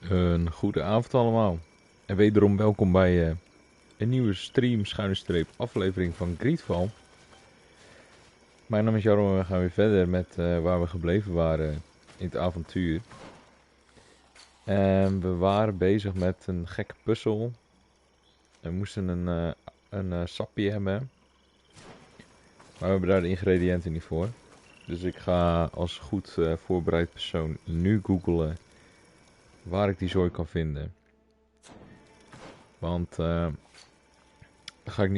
Een goede avond allemaal. En wederom welkom bij een nieuwe stream, aflevering van Greedfall. Mijn naam is Jarno en we gaan weer verder met waar we gebleven waren in het avontuur. En we waren bezig met een gekke puzzel. We moesten een sapje hebben. Maar we hebben daar de ingrediënten niet voor. Dus ik ga als goed voorbereid persoon nu googlen waar ik die zooi kan vinden. Want daar ga ik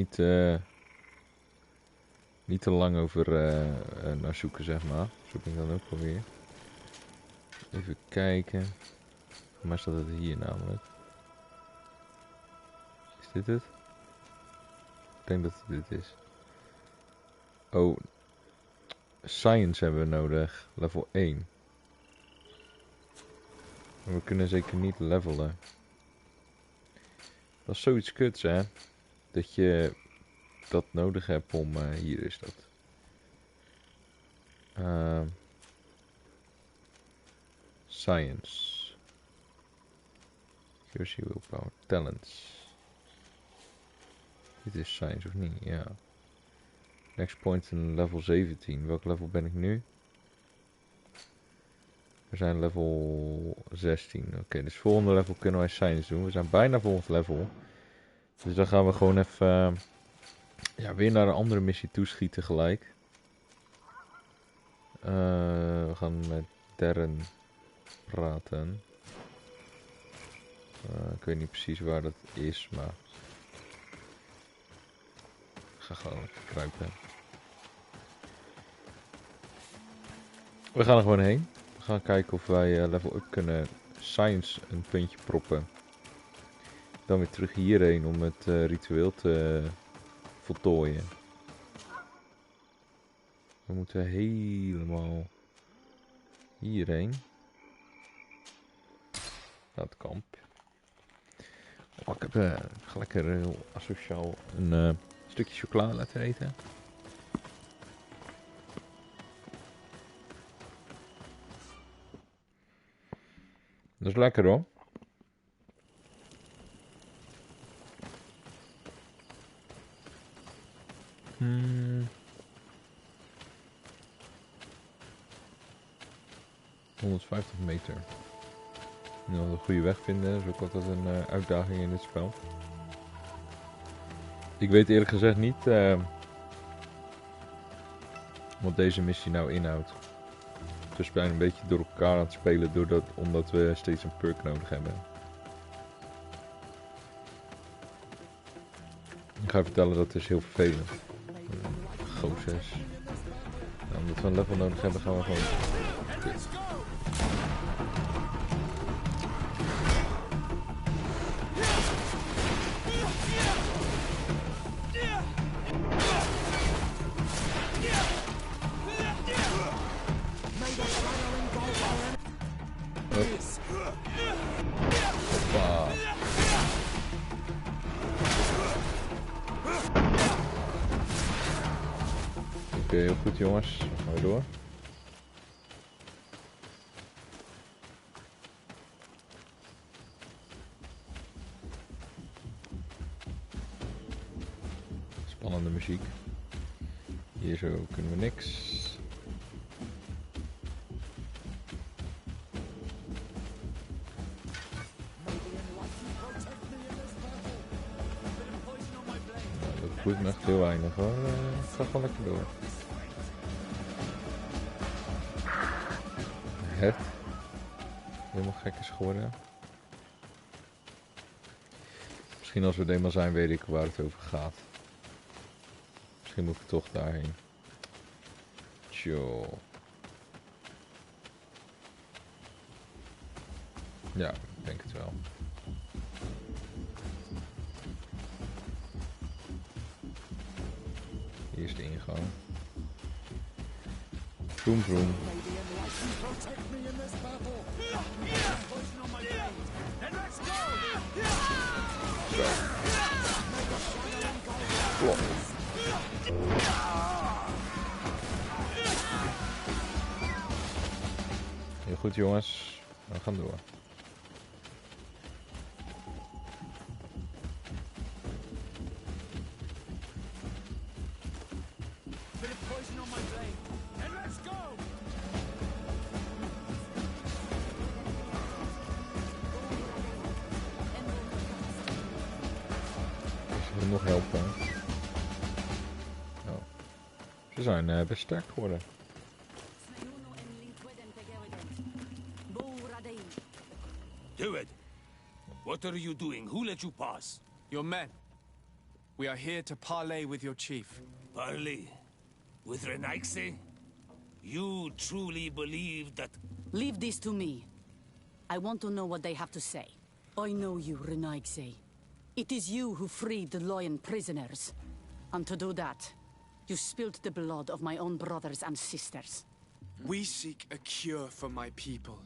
niet te lang over naar zoeken, zeg maar. Zoek ik dan ook wel weer. Even kijken. Voor mij staat het hier namelijk. Is dit het? Ik denk dat het dit is. Oh. Science hebben we nodig. Level 1. Maar we kunnen zeker niet levelen. Dat is zoiets kuts, hè. Dat je dat nodig hebt om... hier is dat. Science. Accuracy, willpower, talents. Dit is science of niet? Ja. Next point in level 17. Welk level ben ik nu? We zijn level 16. Oké, dus volgende level kunnen wij science doen. We zijn bijna volgend level. Dus dan gaan we gewoon even... weer naar een andere missie toeschieten gelijk. We gaan met Darren praten. Ik weet niet precies waar dat is, maar... Ik ga gewoon even kruipen. We gaan er gewoon heen. We gaan kijken of wij level up kunnen. Science een puntje proppen. Dan weer terug hierheen om het ritueel te voltooien. We moeten helemaal hierheen. Naar het kamp. Oh, ik heb lekker heel asociaal een stukje chocola laten eten. Dat is lekker hoor. Hmm. 150 meter. Nu een goede weg vinden, is ook altijd een uitdaging in dit spel. Ik weet eerlijk gezegd niet wat deze missie nou inhoudt. We zijn een beetje door elkaar aan het spelen omdat we steeds een perk nodig hebben. Ik ga je vertellen dat is heel vervelend. Gozers. Nou, omdat we een level nodig hebben gaan we gewoon... Oké, heel goed jongens. Dan gaan we door. Spannende muziek. Hier zo kunnen we niks. Dat doet me echt heel weinig hoor. Het gaat gewoon lekker door. Het helemaal gek is geworden. Misschien als we het eenmaal zijn weet ik waar het over gaat. Misschien moet ik toch daarheen. Tjoh. Ja, ik denk het wel. Hier is de ingang. Vroom vroom. Zo. Klopt. Heel goed jongens, we gaan door. nog helpen. Oh. Ze zijn best sterk geworden. Do it. What are you doing? Who let you pass? Your men. We are here to parley with your chief. Parley? With Renaigse? You truly believe that... Leave this to me. I want to know what they have to say. I know you, Renaigse. It is you who freed the lion prisoners. And to do that, you spilled the blood of my own brothers and sisters. We seek a cure for my people.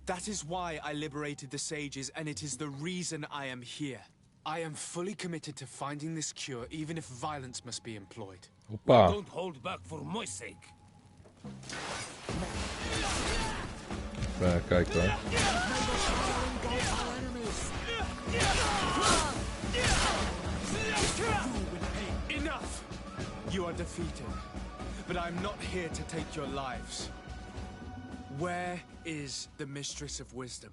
That is why I liberated the sages, and it is the reason I am here. I am fully committed to finding this cure, even if violence must be employed. Hoppa. Don't hold back for my sake. Even kijken hoor. Enough! You are defeated, but I'm not here to take your lives. Where is the Mistress of Wisdom?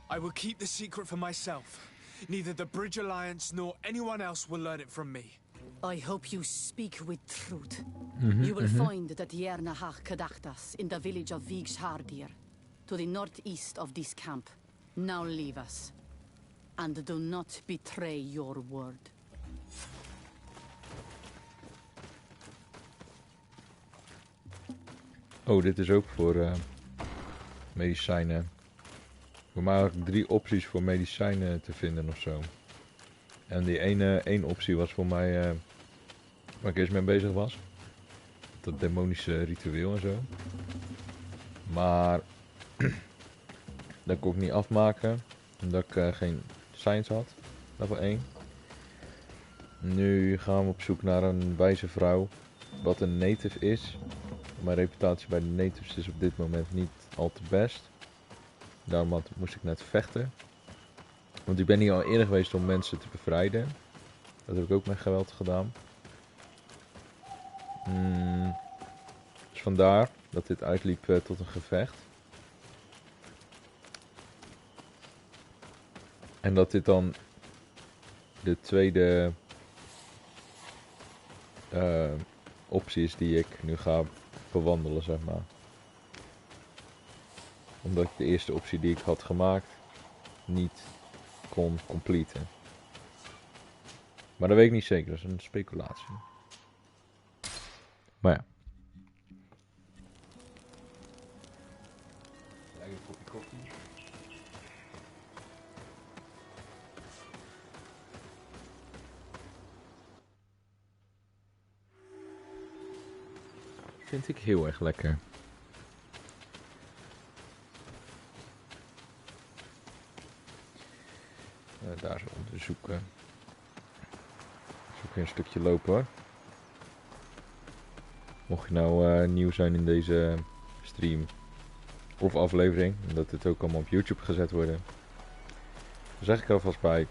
I will keep the secret for myself. Neither the Bridge Alliance nor anyone else will learn it from me. I hope you speak with truth. You will find the Tiernahach Kadachtas in the village of Vigshardir, to the northeast of this camp. Now leave us. And do not betray your word. Oh, dit is ook voor medicijnen. Voor mij had ik 3 opties voor medicijnen te vinden of zo. En die één optie was voor mij waar ik eerst mee bezig was. Dat demonische ritueel en zo. Maar dat kon ik niet afmaken. Omdat ik geen science had. Level 1. Nu gaan we op zoek naar een wijze vrouw. Wat een native is. Mijn reputatie bij de natives is op dit moment niet al te best. Daarom moest ik net vechten. Want ik ben hier al eerder geweest om mensen te bevrijden. Dat heb ik ook met geweld gedaan. Dus vandaar dat dit uitliep tot een gevecht. En dat dit dan de tweede optie is die ik nu ga bewandelen, zeg maar. Omdat ik de eerste optie die ik had gemaakt niet kon completen. Maar dat weet ik niet zeker, dat is een speculatie. Maar ja. Een kopje koffie. Vind ik heel erg lekker. Daar zo onderzoeken. Zoek een stukje lopen hoor. Mocht je nou nieuw zijn in deze stream of aflevering, omdat dit ook allemaal op YouTube gezet worden, dan zeg ik alvast bij.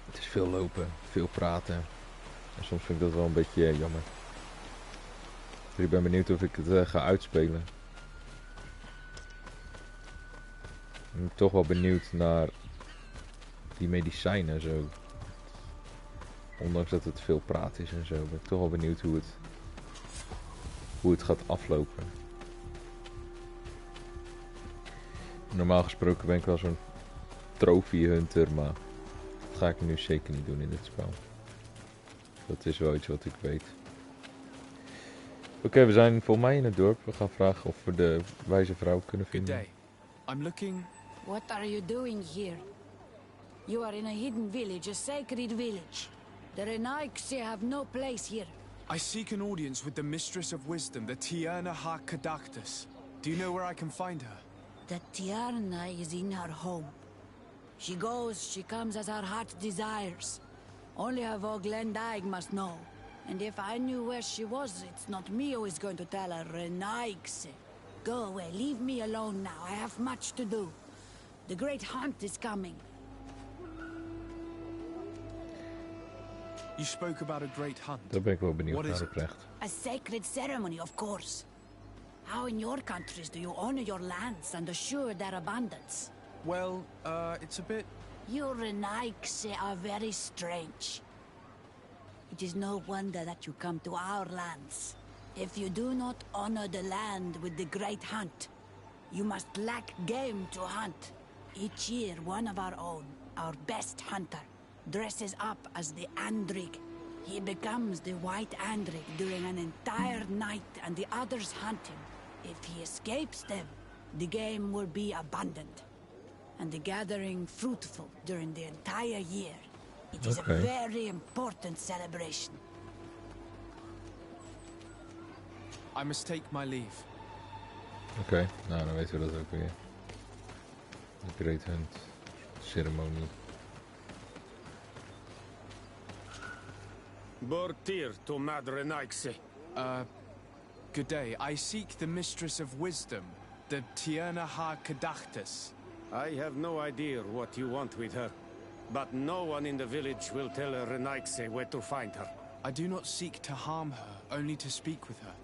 Het is veel lopen, veel praten. En soms vind ik dat wel een beetje jammer. Dus ik ben benieuwd of ik het ga uitspelen. Ik ben toch wel benieuwd naar die medicijnen zo. Ondanks dat het veel praat is en zo, ben ik toch wel benieuwd hoe het gaat aflopen. Normaal gesproken ben ik wel zo'n trophy hunter, maar dat ga ik nu zeker niet doen in dit spel. Dat is wel iets wat ik weet. Oké, we zijn volgens mij in het dorp. We gaan vragen of we de wijze vrouw kunnen vinden. Good day. I'm looking... What are you doing here? You are in a hidden village, a sacred village. The Renaigse have no place here. I seek an audience with the Mistress of Wisdom, the Tiernahach Kadachtas. Do you know where I can find her? The Tiarna is in her home. She goes, she comes as her heart desires. Only her Voglendaig must know. And if I knew where she was, it's not me who is going to tell her, Renaigse. Go away, leave me alone now. I have much to do. The great hunt is coming. You spoke about a great hunt. Daar ben ik wel benieuwd What is naar it? oprecht. A sacred ceremony, of course. How in your countries do you honor your lands and assure their abundance? Well, it's a bit... You Renaigse are very strange. It is no wonder that you come to our lands. If you do not honor the land with the great hunt, you must lack game to hunt. Each year, one of our own, our best hunter, dresses up as the andere. He becomes the white andere during an entire night and the others hunt him. If he escapes them, the game will be abundant and the gathering fruitful during the entire year. It is a very important celebration. I must take my leave. Oké, nou dan weten we dat ook weer. De Great Hunt ceremonie. Bortir to madre naikse. Good day. I seek the Mistress of Wisdom, the Tierna ha Kadachtis. I have no idea what you want with her, but no one in the village will tell Renaikse where to find her. I do not seek to harm her, only to speak with her.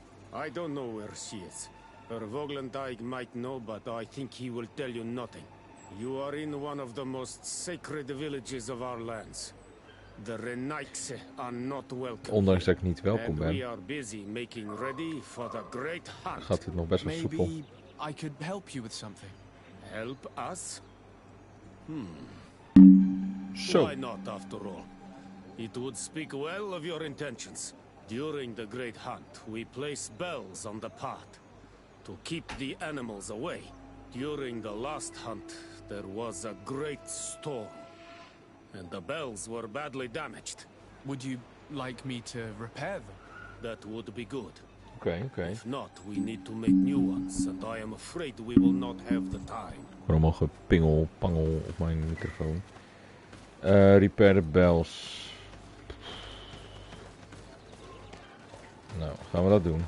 I don't know where she is. Her Voglendijk might know, but I think he will tell you nothing. You are in one of the most sacred villages of our lands. The Renaikse are not welcome. Ondanks dat ik niet welkom And we ben, are busy making ready for the great hunt. gaat dit nog best wel soepel. Maybe I could help you with something. Help us? Zo. Why not, after all? It would speak well of your intentions. During the great hunt, we place bells on the path to keep the animals away. During the last hunt, there was a great storm, and the bells were badly damaged. Would you like me to repair them? That would be good. Oké. If not, we need to make new ones, and I am afraid we will not have the time. Allemaal gepingel, pangel op mijn microfoon. Repair the bells. Nou, gaan we dat doen.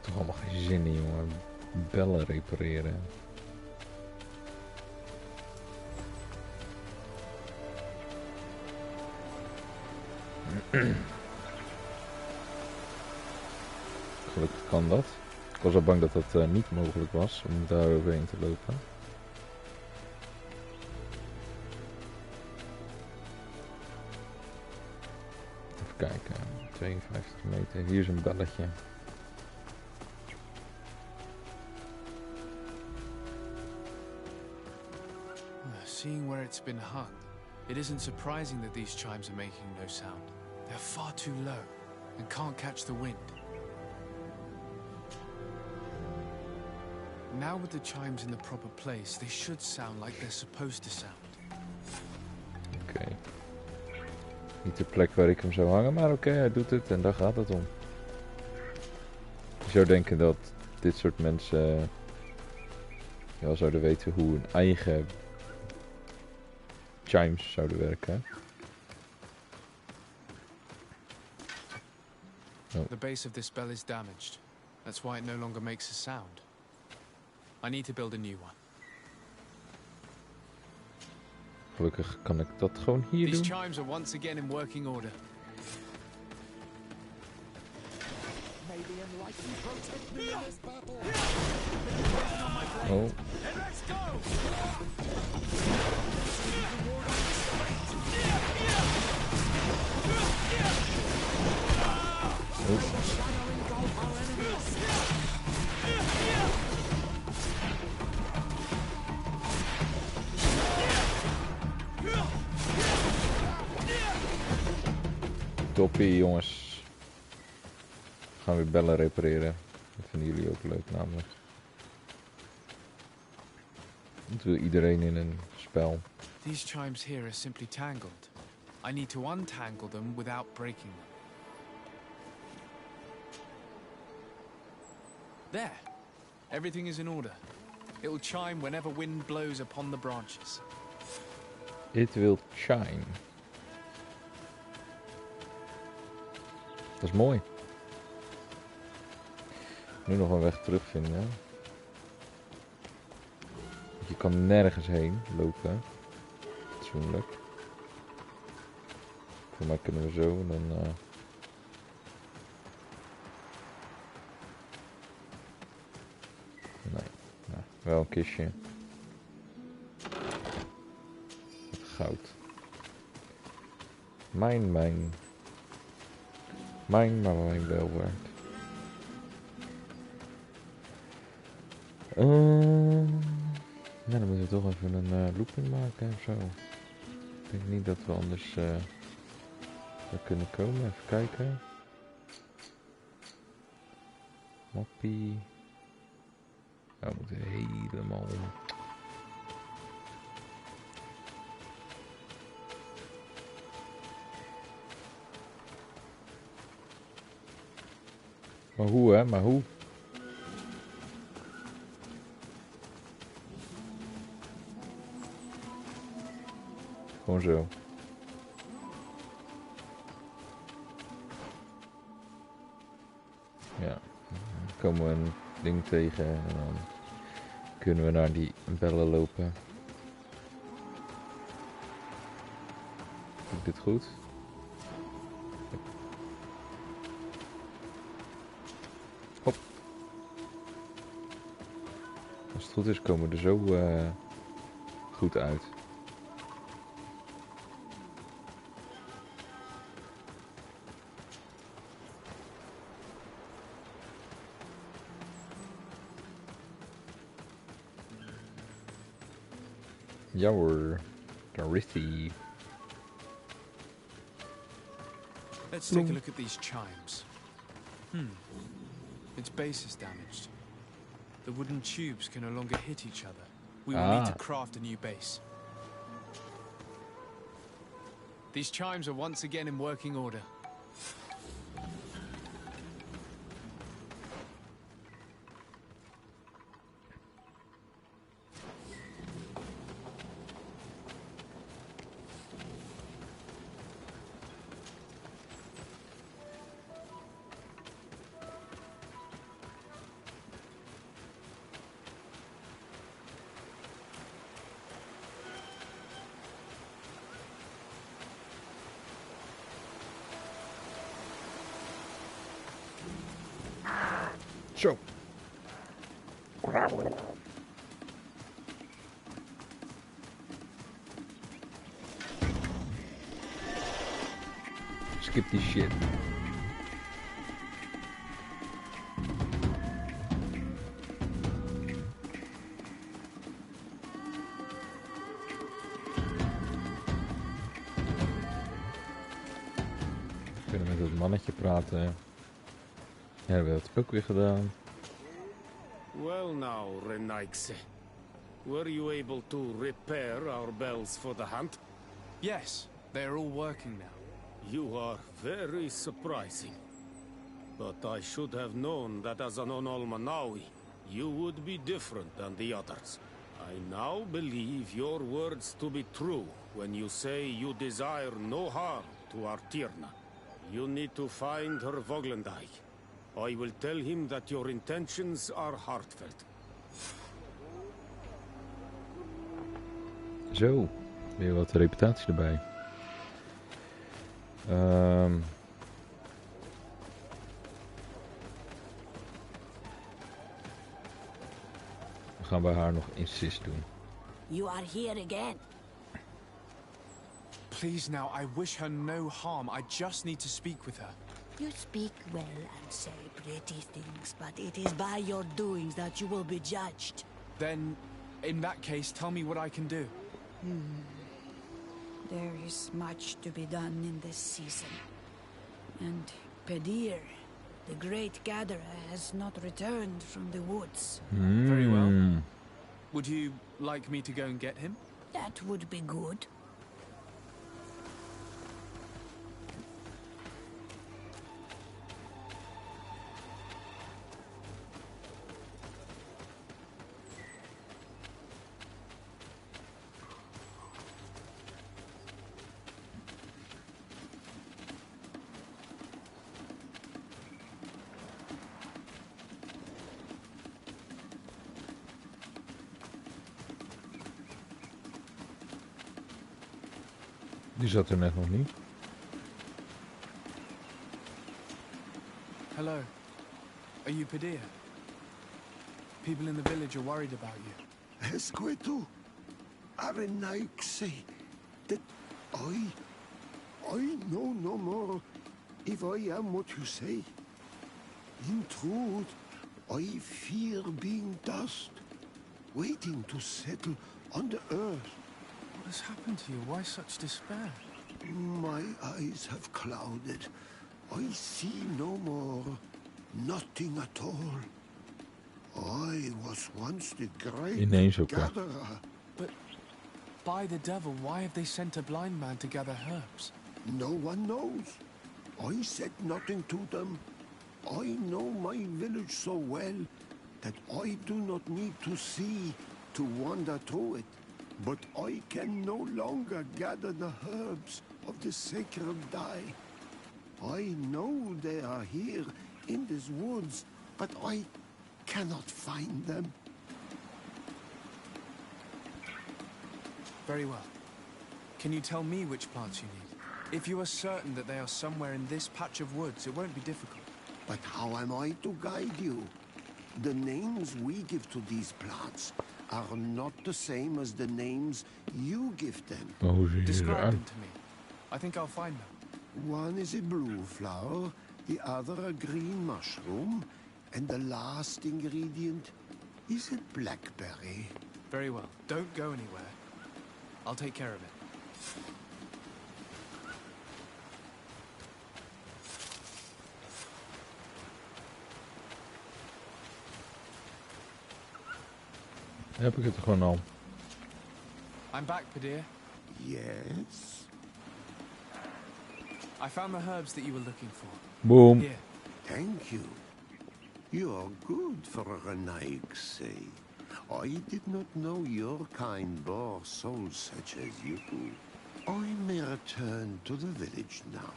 Toch allemaal geen zin in, jongen. Bellen repareren. Gelukkig kan dat. Ik was al bang dat dat niet mogelijk was om daar overheen te lopen. Even kijken. 52 meter. Hier is een belletje. Seeing where it's been hung, it isn't surprising that these chimes are making no sound. They're far too low and can't catch the wind. Now with the chimes in the proper place, they should sound like they're supposed to sound. Oké. Niet de plek waar ik hem zou hangen, maar oké, hij doet het en daar gaat het om. Je zou denken dat dit soort mensen wel zouden weten hoe hun eigen chimes zouden werken. Oh. The base of this bell is damaged. That's why it no longer makes a sound. I need to build a new one. Gelukkig kan ik dat gewoon hier These doen. chimes are once again in working order. Oh. Toppie jongens. We gaan weer bellen repareren. Dat vinden jullie ook leuk namelijk. Dat wil iedereen in een spel. These chimes here are simply tangled. I need to untangle them without breaking them. There. Everything is in order. It will chime whenever wind blows upon the branches. It will chime. Dat is mooi. Nu nog een weg terugvinden. Je kan nergens heen lopen. fatsoenlijk. Voor mij kunnen we zo en dan... Nee, nou, wel een kistje. Met goud. Mijn wel waard. Nou, dan moeten we toch even een looping maken of zo. Ik denk niet dat we anders er kunnen komen. Even kijken. Moppie. Oh, we moeten helemaal om. Maar hoe, hè? Maar hoe? Gewoon zo. Ja. Dan komen we een ding tegen en dan kunnen we naar die bellen lopen. Doe ik dit goed? Hop. Als het goed is komen we er zo goed uit. Ja hoor, daar is hij. Let's take a look at these chimes. Its base is damaged. The wooden tubes can no longer hit each other. We will need to craft a new base. These chimes are once again in working order. Zo. Skip die shit. We kunnen met het mannetje praten. Ja, hebben we dat ook weer gedaan. Well now, Renaigse. Were you able to repair our bells for the hunt? Yes, they are all working now. You are very surprising. But I should have known that as an Onolmanawi, you would be different than the others. I now believe your words to be true when you say you desire no harm to Artirna. You need to find her Voglendijk. I will tell him that your intentions are heartfelt. Zo, weer wat reputatie erbij. We gaan bij haar nog insist doen. You are here again. Please now, I wish her no harm. I just need to speak with her. You speak well and say pretty things, but it is by your doings that you will be judged. Then, in that case, tell me what I can do. There is much to be done in this season. And Pedir, the great gatherer, has not returned from the woods. Very well. Would you like me to go and get him? That would be good. Die zat er net nog niet. Hello. Are you Padilla? People in the village are worried about you. Esqueto, Arenaik say that I know no more if I am what you say. In truth, I fear being dust, waiting to settle on the earth. What has happened to you? Why such despair? My eyes have clouded. I see no more, nothing at all. I was once the great Ineens ook, ja. gatherer. But by the devil, why have they sent a blind man to gather herbs? No one knows. I said nothing to them. I know my village so well that I do not need to see to wander through it. But I can no longer gather the herbs of the sacred dye. I know they are here in these woods, but I cannot find them. Very well. Can you tell me which plants you need? If you are certain that they are somewhere in this patch of woods, it won't be difficult. But how am I to guide you? The names we give to these plants are not the same as the names you give them. Maar hoe zie je Describe eruit? them to me. I think I'll find them. One is a blue flower, the other a green mushroom, and the last ingredient is a blackberry. Very well. Don't go anywhere. I'll take care of it. Heb ik het gewoon al. I'm back, Padilla. Yes? I found the herbs that you were looking for. Boom. Here. Thank you. You are good for a Renaik, say. I did not know your kind bore souls such as you. I may return to the village now.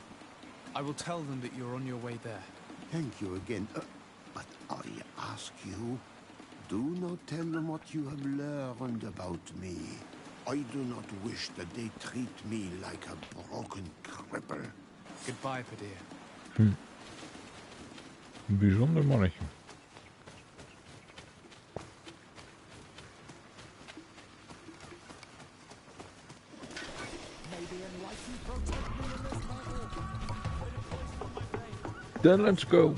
I will tell them that you're on your way there. Thank you again. But I ask you, do not tell them what you have learned about me. I do not wish that they treat me like a broken cripple. Goodbye, Padilla. Een bijzonder mannetje. Then let's go.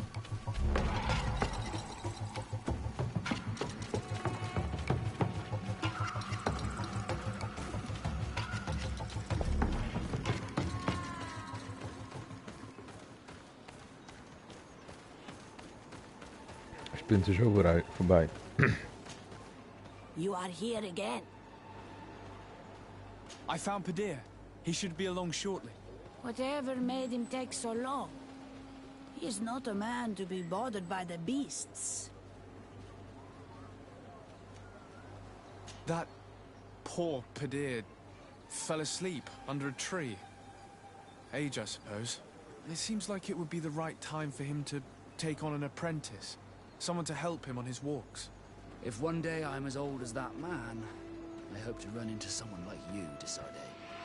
Sprint er zo voorbij. You are here again. I found Padilla. He should be along shortly. Whatever made him take so long? He is not a man to be bothered by the beasts. That poor Padilla fell asleep under a tree. Age, I suppose. It seems like it would be the right time for him to take on an apprentice. Someone to help him on his walks. If one day I'm as old as that man, I hope to run into someone like you, Desarde.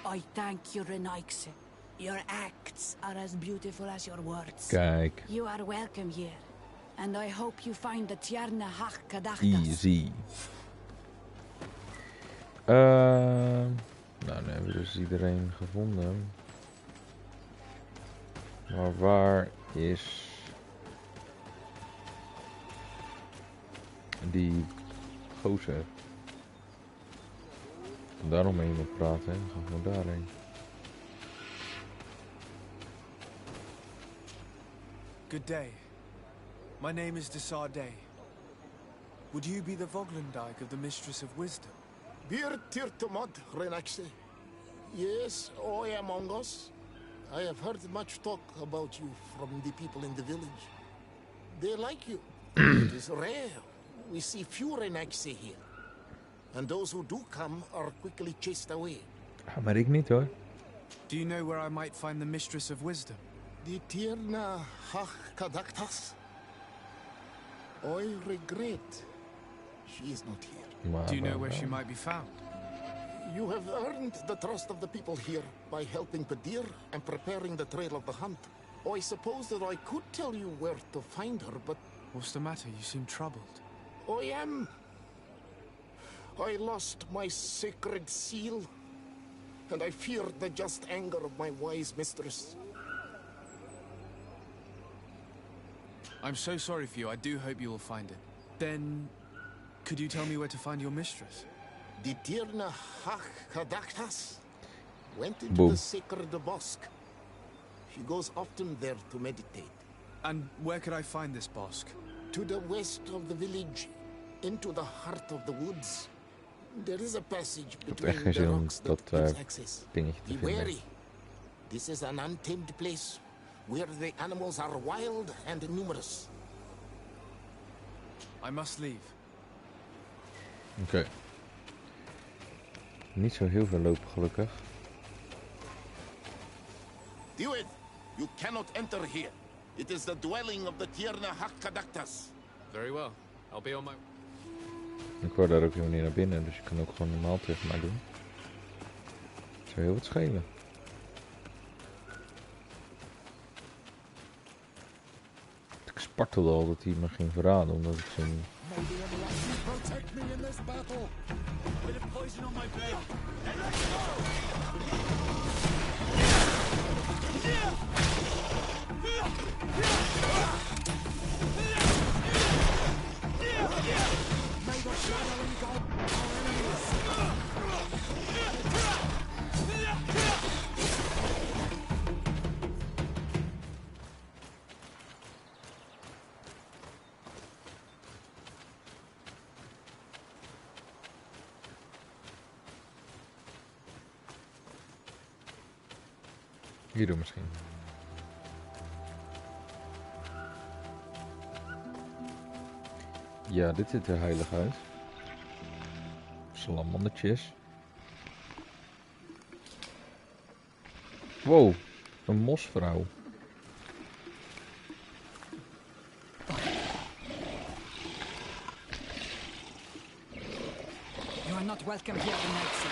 I thank you, Renaikse. Your acts are as beautiful as your words. Kijk. You are welcome here. And I hope you find the Tjarne Hach Kadachtas. Easy. Nou, dan hebben we dus iedereen gevonden. Maar waar is die gozer? Daarom mee iemand praten, hè? We gaan gewoon daarheen. Good day. My name is Desarde. Would you be the Voglendijk of the Mistress of Wisdom? Beer Tirtamad, Renaxe. Yes, I am among us. I have heard much talk about you from the people in the village. They like you. It is rare. We see few Renaxe here. And those who do come are quickly chased away. Ja, maar ik niet hoor. Do you know where I might find the Mistress of Wisdom? The Tierna Hach Kadaktas. I regret she is not here. Do you know where she might be found? You have earned the trust of the people here by helping Padir and preparing the trail of the hunt. I suppose that I could tell you where to find her, but... What's the matter? You seem troubled. I am. I lost my sacred seal, and I fear the just anger of my wise mistress. I'm so sorry for you. I do hope you will find it. Then, could you tell me where to find your mistress? The Tirna Hakadaktas went into Boom. the sacred bosque. She goes often there to meditate. And where could I find this bosque? To the west of the village, into the heart of the woods. There is a passage heb echt between geen the zin om rocks dat that gives access. dingetje te Be vinden. wary. This is an untamed place where the animals are wild and numerous. I must leave. Oké. Niet zo heel veel lopen gelukkig. Do it! You cannot enter here. It is the dwelling of the Tirna Hakadaktas. Very well. I'll be on my... Ik wou daar ook helemaal niet naar binnen, dus je kan ook gewoon normaal tegen mij doen. Dat zou heel wat schelen. Ik spartelde al dat hij me ging verraden, omdat ik zo'n... Protect me in this battle. Bit of poison on my blade. May the shadow engulf our enemies. Hierdoor misschien. Ja, dit ziet er heilig uit. Salamandertjes. Wow, een mosvrouw. You are not welcome here tonight, sir.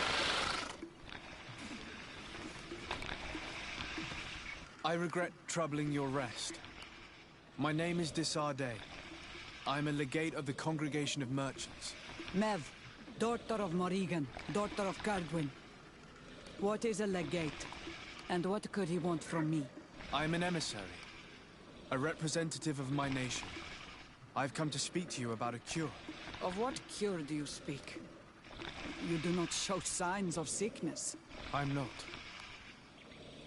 I regret troubling your rest. My name is Disarde. I'm a legate of the Congregation of Merchants. Mev, daughter of Morrigan, daughter of Cardwin. What is a legate? And what could he want from me? I'm an emissary, a representative of my nation. I've come to speak to you about a cure. Of what cure do you speak? You do not show signs of sickness. I'm not.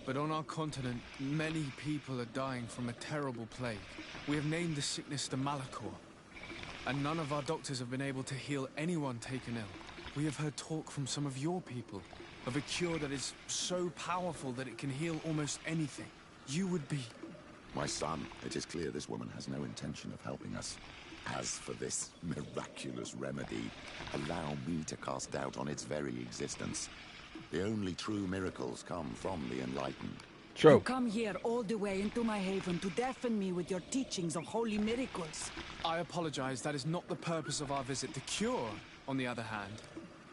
But on our continent, many people are dying from a terrible plague. We have named the sickness the Malachor, and none of our doctors have been able to heal anyone taken ill. We have heard talk from some of your people of a cure that is so powerful that it can heal almost anything. You would be... My son, it is clear this woman has no intention of helping us. As for this miraculous remedy, allow me to cast doubt on its very existence. The only true miracles come from the enlightened. You Zo. come here all the way into my haven to deafen me with your teachings of holy miracles. I apologize, that is not the purpose of our visit. The cure, on the other hand,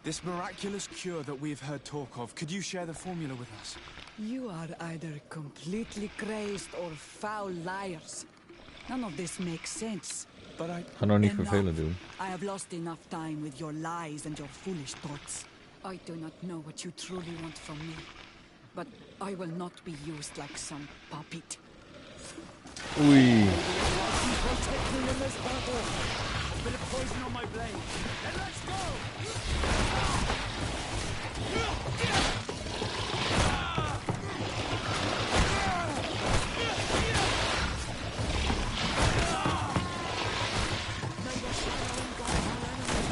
this miraculous cure that we've heard talk of, could you share the formula with us? You are either completely crazed or foul liars. None of this makes sense. But I... Ga nou niet Enough. vervelend doen. I have lost enough time with your lies and your foolish thoughts. I do not know what you truly want from me, but I will not be used like some puppet. Oei. Protect me in this battle. Bit of poison on my blade. Then let's go!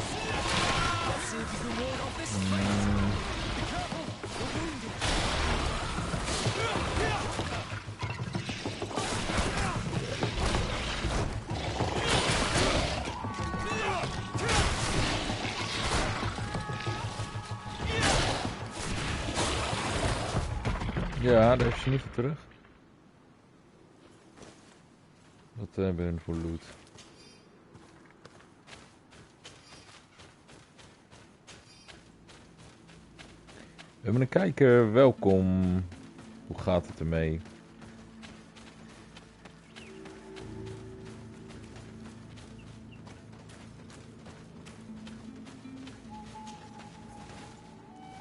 Let's see if you can ward off this space. Be careful, we're wounded. Ja, daar is je niet voor terug. Wat hebben we voor loot? We hebben een kijker, welkom. Hoe gaat het ermee?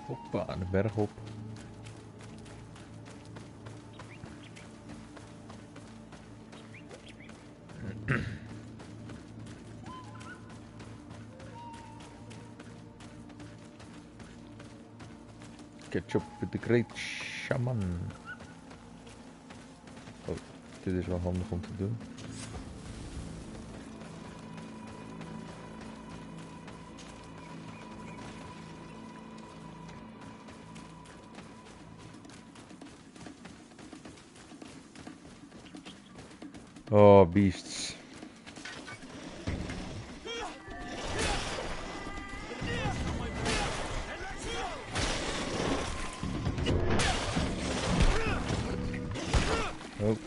Hoppa, de berg op. Catch up with the great shaman. Oh, dit is wel handig om te doen. Oh, beasts. Oh.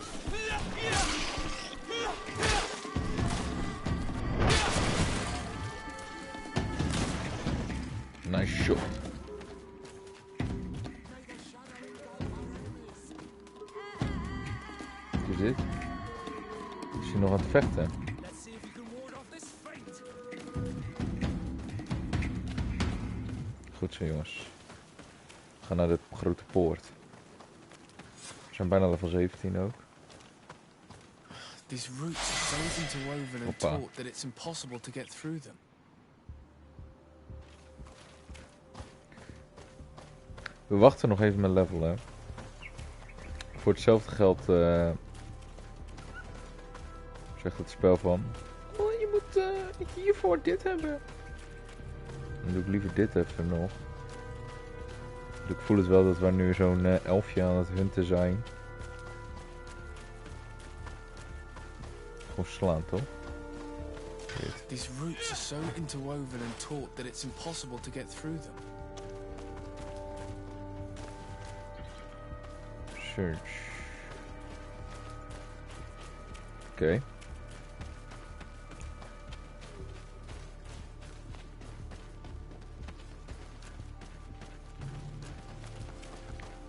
Nice shot. Wat is dit? Is hij nog aan het vechten? Goed zo jongens. We gaan naar de grote poort. We zijn bijna level 17 ook. These roots are so interwoven and taut that it's impossible to get through them. We wachten nog even met levelen. Voor hetzelfde geld zegt het spel van... Oh, je moet hiervoor dit hebben. Dan doe ik liever dit even nog. Ik voel het wel dat we nu zo'n elfje aan het hunten zijn. Gewoon slaan, toch? These roots are so interwoven and taut that it's impossible to get through them. Search. Oké.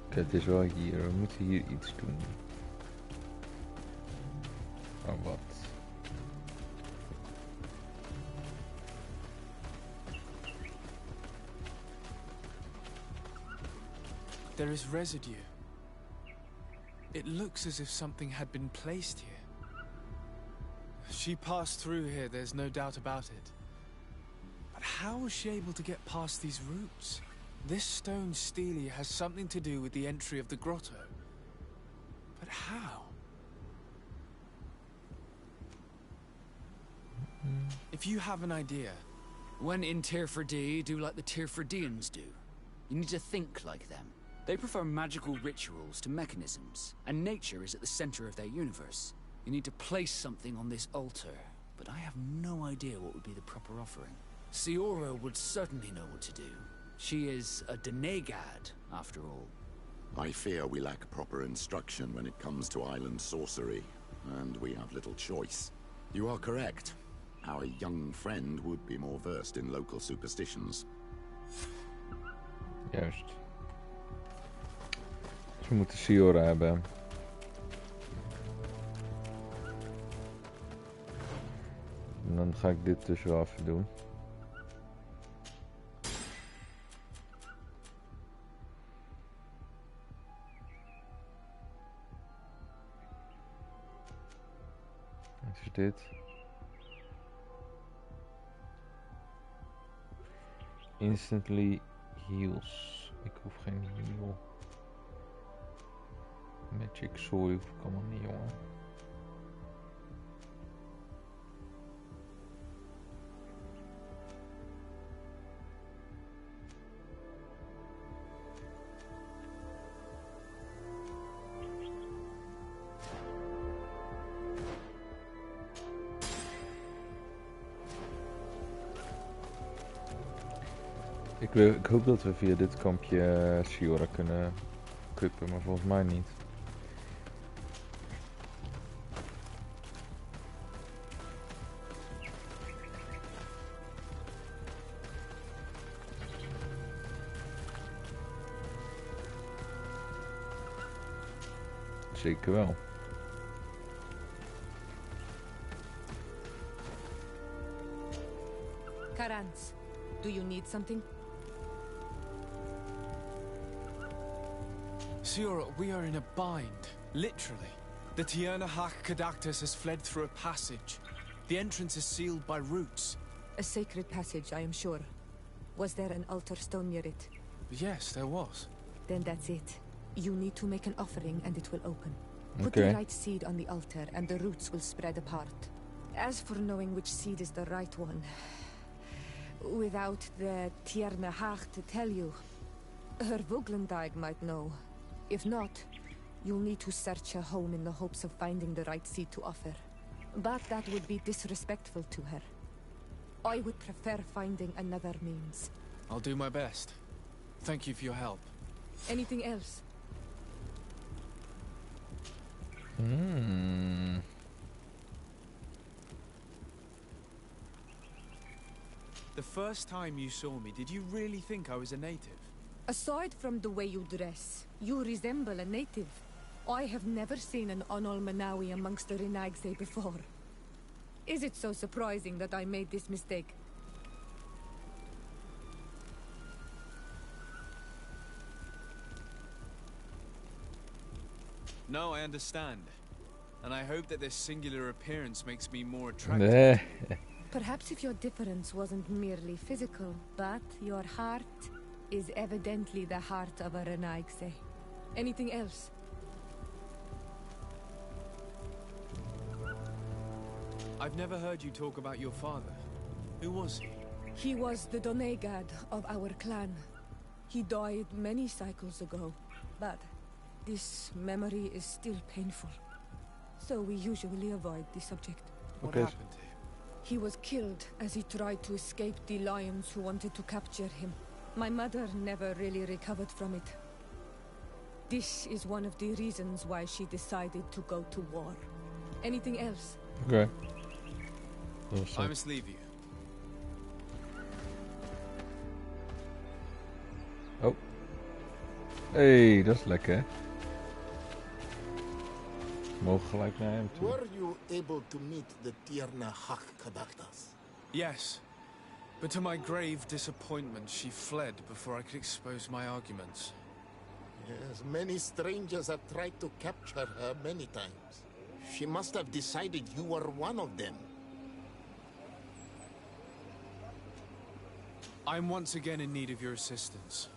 Het is wel hier, we moeten hier iets doen. Maar wat? There is residue. It looks as if something had been placed here. She passed through here, there's no doubt about it. But how was she able to get past these roots? This stone stele has something to do with the entry of the grotto. But how? If you have an idea... When in Tear for D, do like the Tear for Deans do. You need to think like them. They prefer magical rituals to mechanisms, and nature is at the center of their universe. You need to place something on this altar, but I have no idea what would be the proper offering. Siora would certainly know what to do. She is a denegad, after all. I fear we lack proper instruction when it comes to island sorcery, and we have little choice. You are correct. Our young friend would be more versed in local superstitions. Juist. Dus we moeten Siora hebben. En dan ga ik dit dus wel even doen. Wat is dit? Instantly heals. Ik hoef geen heal. Magic zooi hoef ik allemaal niet, jongen. Ik hoop dat we via dit kampje Siora kunnen equippen, maar volgens mij niet. Zeker wel. Karans, do you need something? Siora, we are in a bind. Literally. The Tierna Hach Kadactus has fled through a passage. The entrance is sealed by roots. A sacred passage, I am sure. Was there an altar stone near it? Yes, there was. Then that's it. You need to make an offering and it will open. Put Okay. the right seed on the altar and the roots will spread apart. As for knowing which seed is the right one, without the Tierna Hach to tell you, her Voglendag might know. If not, you'll need to search her home in the hopes of finding the right seed to offer. But that would be disrespectful to her. I would prefer finding another means. I'll do my best. Thank you for your help. Anything else? The first time you saw me, did you really think I was a native? Aside from the way you dress, you resemble a native. I have never seen an Onol Manawi amongst the Renaigse before. Is it so surprising that I made this mistake? No, I understand. And I hope that this singular appearance makes me more attractive. Nee. Perhaps if your difference wasn't merely physical, but your heart is evidently the heart of a Renaigse. Anything else? I've never heard you talk about your father. Who was he? He was the Donegad of our clan. He died many cycles ago, but this memory is still painful. So we usually avoid the subject. What Okay. happened to him? He was killed as he tried to escape the lions who wanted to capture him. My mother never really recovered from it. This is one of the reasons why she decided to go to war. Anything else? Oké. I must leave you. Oh. Hey, dat is lekker. We mogen gelijk naar hem toe. Were you able to meet the Tierna Hach Kadaktas? Yes. But to my grave disappointment, she fled before I could expose my arguments. Yes, many strangers have tried to capture her many times. She must have decided you were one of them. I'm once again in need of your assistance.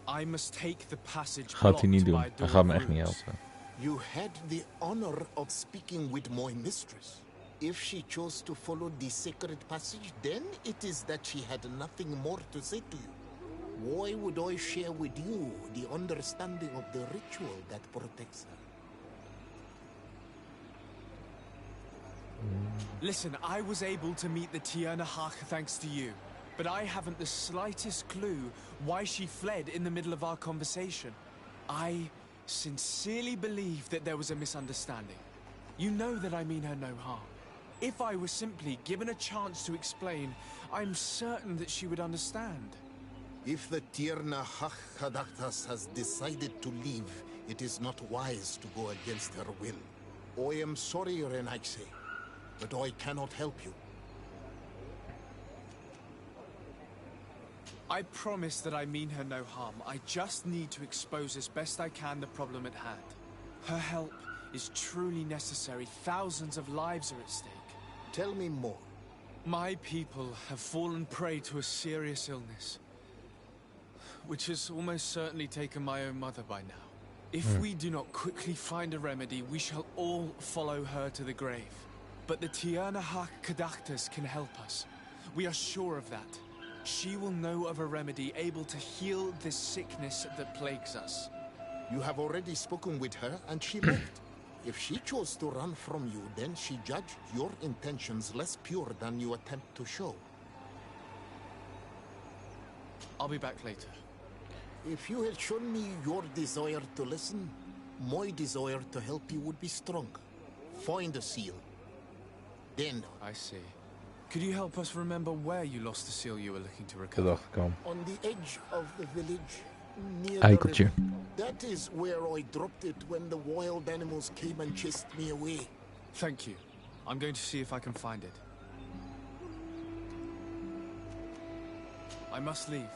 I must take the passage Gaat hij niet blocked doen. by a Hij door gaat me of echt niet roots. helpen. You had the honor of speaking with my mistress. If she chose to follow the sacred passage, then it is that she had nothing more to say to you. Why would I share with you the understanding of the ritual that protects her? Listen, I was able to meet the Tierna Hach thanks to you. But I haven't the slightest clue why she fled in the middle of our conversation. I sincerely believe that there was a misunderstanding. You know that I mean her no harm. If I were simply given a chance to explain, I'm certain that she would understand. If the Tierna Hach Kadaktas has decided to leave, it is not wise to go against her will. I am sorry, Renaigse, but I cannot help you. I promise that I mean her no harm. I just need to expose as best I can the problem at hand. Her help is truly necessary. Thousands of lives are at stake. Tell me more. My people have fallen prey to a serious illness, which has almost certainly taken my own mother by now. If we do not quickly find a remedy, we shall all follow her to the grave. But the Tierna Hach Kadaktas can help us. We are sure of that. She will know of a remedy able to heal this sickness that plagues us. You have already spoken with her and she left. If she chose to run from you, then she judged your intentions less pure than you attempt to show. I'll be back later. If you had shown me your desire to listen, my desire to help you would be stronger. Find a seal. Then, I see. Could you help us remember where you lost the seal you were looking to Dat recover? dacht ik al. on the edge of the village, near the Eikeltje. river. That is where I dropped it when the wild animals came and chased me away. Thank you. I'm going to see if I can find it. I must leave.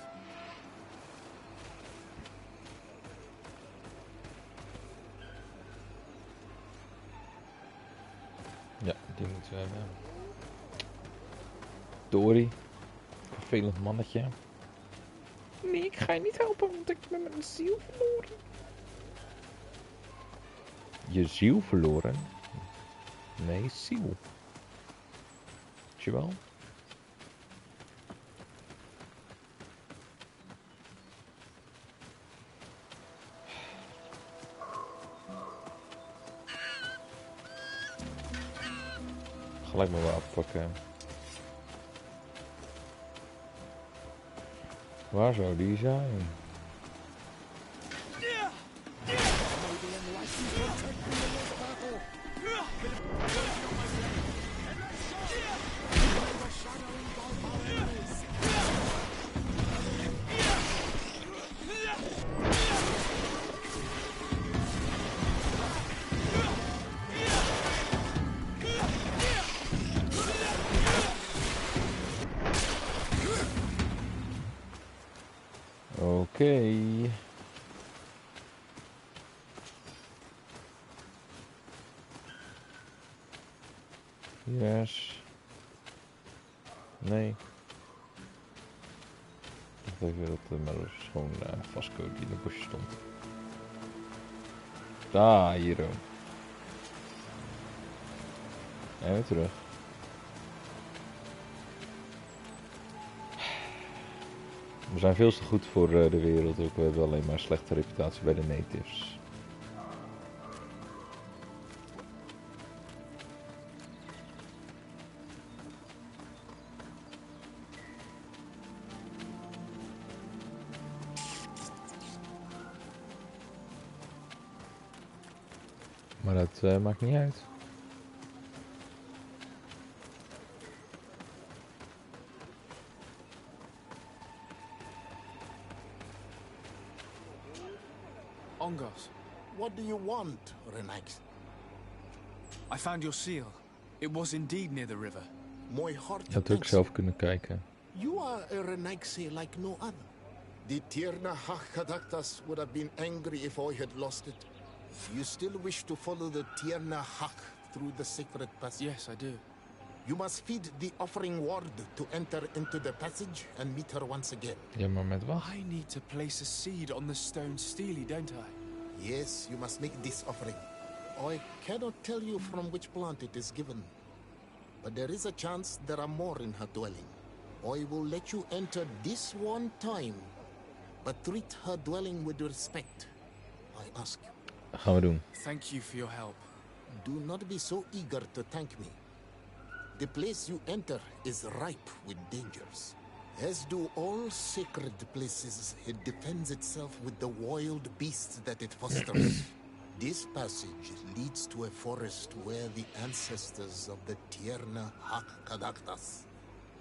Ja, die moeten we hebben. Dory. Vervelend mannetje. Nee, ik ga je niet helpen, want ik ben mijn ziel verloren. Je ziel verloren? Nee, ziel. Weet je wel? Gelijk maar wel afpakken. Waar zou die zijn? Oké. Yes. Nee. Ik dacht even dat de Mellows gewoon vastcode die in de bosje stond. Daar, hier ook. En weer terug. We zijn veel te goed voor de wereld ook. We hebben alleen maar een slechte reputatie bij de natives. Maar dat maakt niet uit. Ongos, What do you want, Renax? I found your seal. It was indeed near the river. My heart Je had ook thanks zelf you. kunnen kijken. You are a Renaxe like no other. The Tierna Hakadaktas would have been angry if I had lost it. You still wish to follow the Tierna Hak through the sacred passage? Yes, I do. You must feed the offering ward to enter into the passage and meet her once again. Ja, maar met wat? I need to place a seed on the stone steely, don't I? Yes, you must make this offering. I cannot tell you from which plant it is given, but there is a chance there are more in her dwelling. I will let you enter this one time, but treat her dwelling with respect, I ask you. Dat gaan we doen. Thank you for your help. Do not be so eager to thank me. The place you enter is ripe with dangers. As do all sacred places, it defends itself with the wild beasts that it fosters. This passage leads to a forest where the ancestors of the Tierna Hakadaktas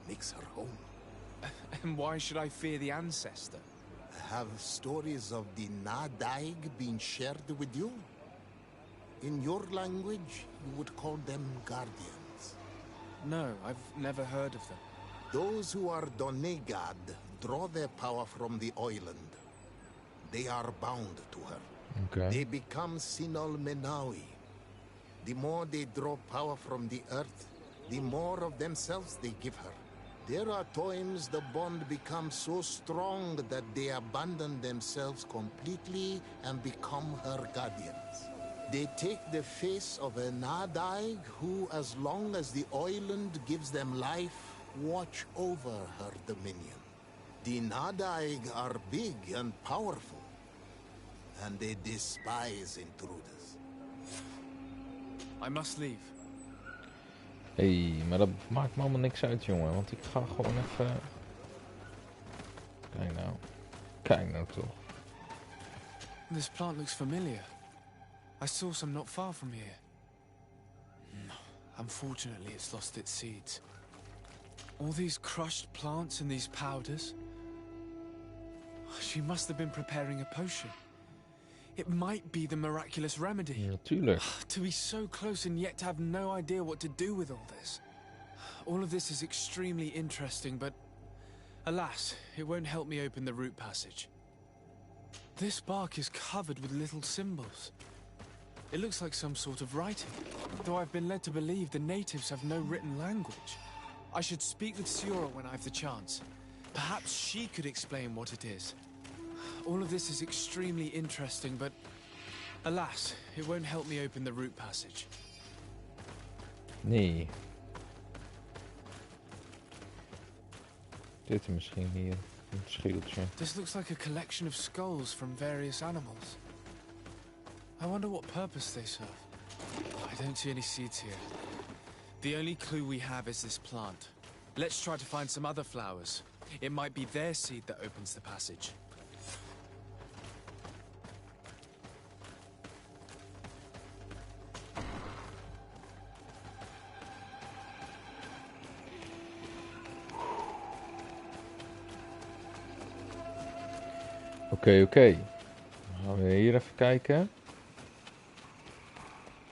makes her home. And why should I fear the ancestor? Have stories of the Nadaig been shared with you? In your language, you would call them guardians. No, I've never heard of them. Those who are Donegad draw their power from the island. They are bound to her. Oké. They become Sinal Menawi. The more they draw power from the earth, the more of themselves they give her. There are times the bond becomes so strong that they abandon themselves completely and become her guardians. They take the face of a Nadaig who, as long as the island gives them life, watch over her dominion. The Nadaig are big and powerful, and they despise intruders. I must leave. Hé, maar dat maakt me allemaal niks uit, jongen. Want ik ga gewoon even... Kijk nou. Kijk nou toch. This plant looks familiar. I saw some not far from here. Unfortunately, it's lost its seeds. All these crushed plants and these powders. She must have been preparing a potion. It might be the miraculous remedy. Natuurlijk. To be so close and yet to have no idea what to do with all this. All of this is extremely interesting, but alas, it won't help me open the root passage. This bark is covered with little symbols. It looks like some sort of writing, though I've been led to believe the natives have no written language. I should speak with Siora when I have the chance. Perhaps she could explain what it is. All of this is extremely interesting, but alas, it won't help me open the root passage. Nee. Dit misschien hier. Een schildje. This looks like a collection of skulls from various animals. I wonder what purpose they serve. I don't see any seeds here. The only clue we have is this plant. Let's try to find some other flowers. It might be their seed that opens the passage. Oké. Dan gaan we hier even kijken.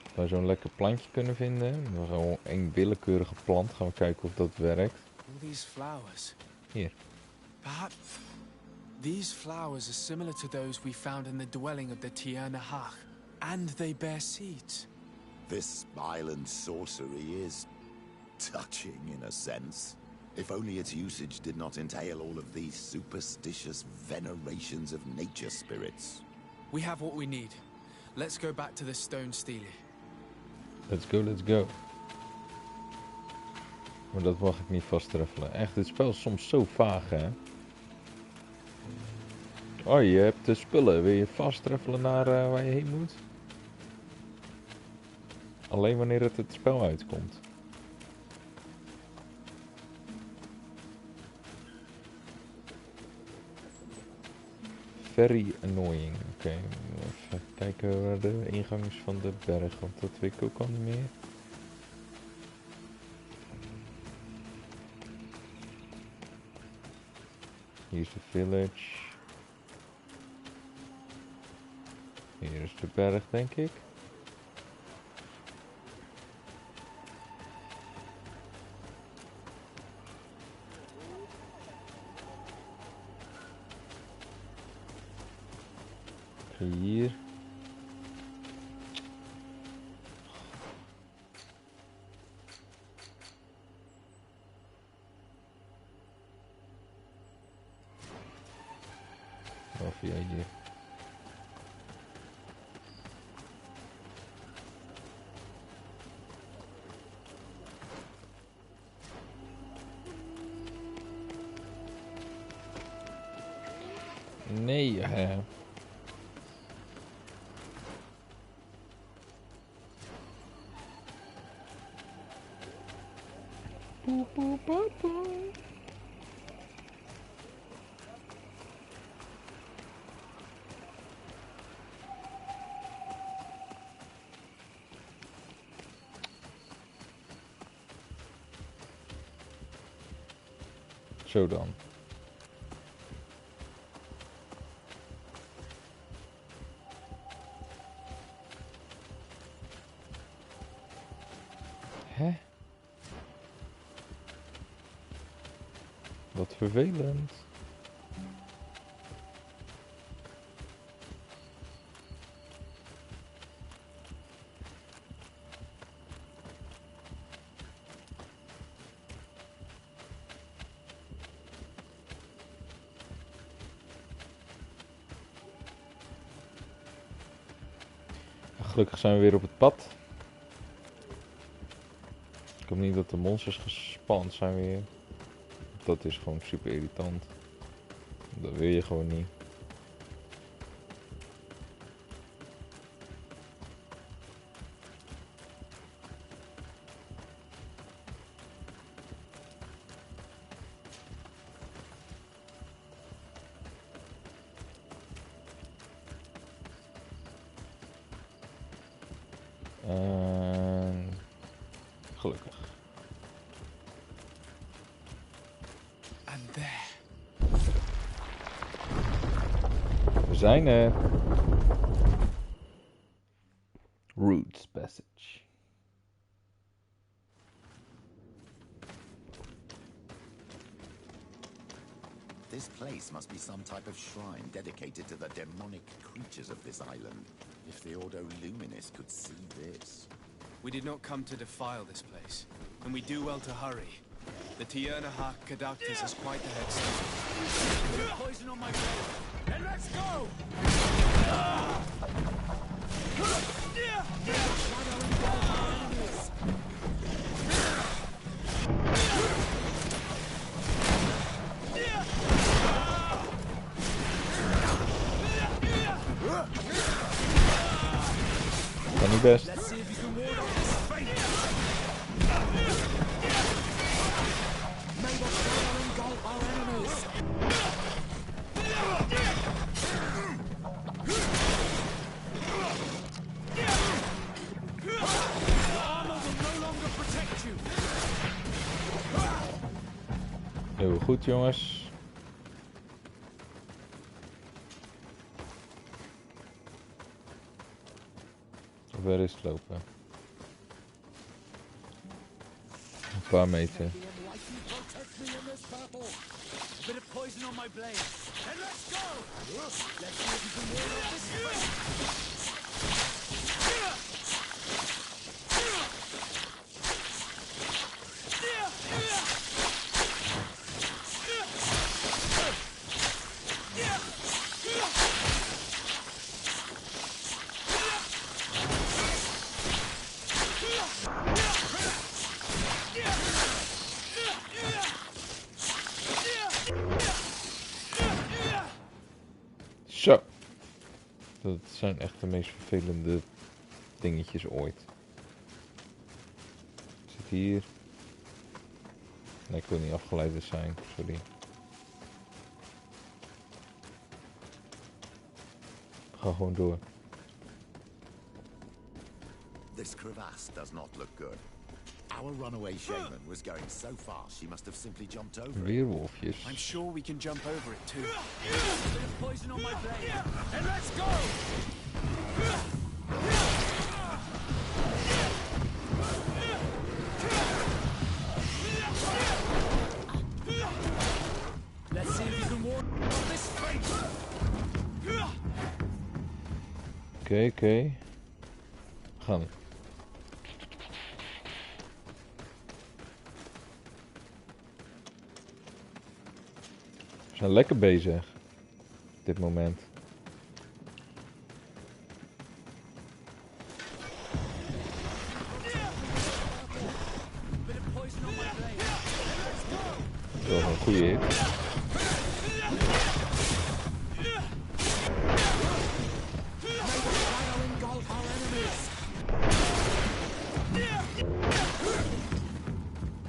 Of we zo'n lekker plantje kunnen vinden. Dan gaan we een willekeurige plant. Gaan we kijken of dat werkt. All these flowers. Hier. Perhaps these flowers are similar to those we found in the dwelling of the Tiernahach, and they bear seeds. This island sorcery is touching in a sense. If only its usage did not entail all of these superstitious venerations of nature spirits. We have what we need. Let's go back to the stone stele. Let's go. Maar dat mag ik niet vasttreffen. Echt, dit spel is soms zo vaag, hè. Oh, je hebt de spullen. Wil je vasttreffen naar waar je heen moet? Alleen wanneer het spel uitkomt. Very annoying. Oké, even kijken waar de ingang is van de berg, want dat weet ik ook al niet meer. Hier is de village. Hier is de berg, denk ik. Hier. Of via hier. Nee, hè. Zo dan. Hè? Wat vervelend. Gelukkig zijn we weer op het pad. Ik hoop niet dat de monsters gespand zijn weer. Dat is gewoon super irritant. Dat wil je gewoon niet. Gelukkig. And there. zijn er. Roots Passage. This place must be some type of shrine dedicated to the demonic creatures of this island. If the Ordo Luminis could see this. We did not come to defile this place, and we do well to hurry. The Tiernahak Cadactus has quite the head start. Poison on my blade, and let's go! Kan niet best. Let's see if you can ward off this fate. May the fire engulf our enemies. Your armor will no longer protect you. Heel goed, jongens. Hoe ver is het lopen? Een paar meter. A bit of poison on my blade, and let's go! Let's see if you can ward off this fate. Zo. Dat zijn echt de meest vervelende dingetjes ooit. Zit hier. Nee, ik wil niet afgeleid zijn. Sorry. Ga gewoon door. This crevasse does not look good. Our runaway shaman was going so fast she must have simply jumped over it. Weerwolfjes. I'm sure we can jump over it too. A bit of poison on my blade, and let's go! Let's see if you can ward off this fate. Oké. We gaan. We zijn lekker bezig. Op dit moment. Dat was een goede hit.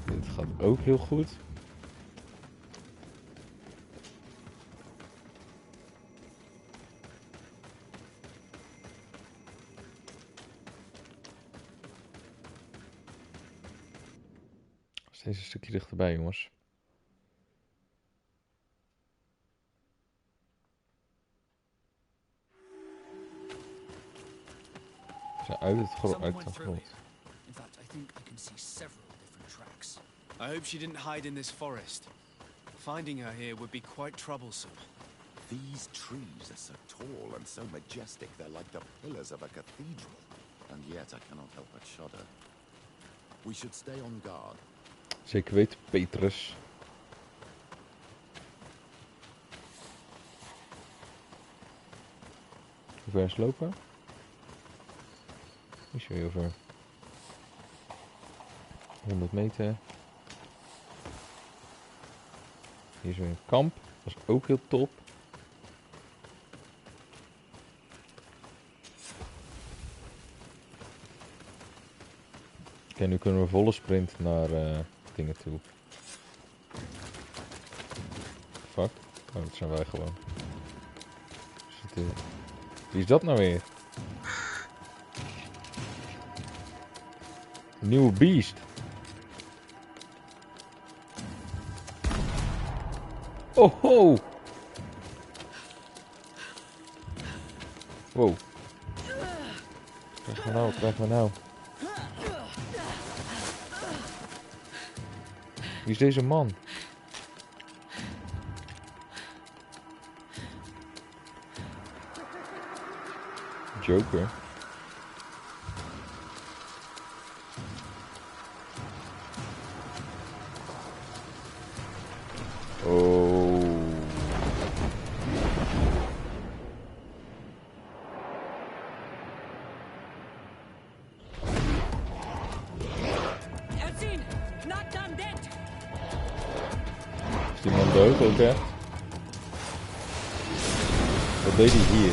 Dit gaat ook heel goed. Steeds een stukje dichterbij, jongens. We zijn uit de grond. In fact, I think I can see several different tracks. I hope she didn't hide in this forest. Finding her here would be quite troublesome. These trees are so tall and so majestic, they're like the pillars of a cathedral. And yet I cannot help but shudder. We should stay on guard. Zeker weten, Petrus. Hoe ver is het lopen? Niet zo heel ver. 100 meter. Hier is weer een kamp. Dat is ook heel top. Oké, nu kunnen we volle sprint naar dingen toe. Fuck. Oh, dat zijn wij gewoon. Wie is dat nou weer? Een nieuwe beest. Oh ho! Wow. Krijgen we nou. Wie is deze man? Joker. Oh. Aangezien, not done dead. Is die man dood ook echt? Wat deed hij hier?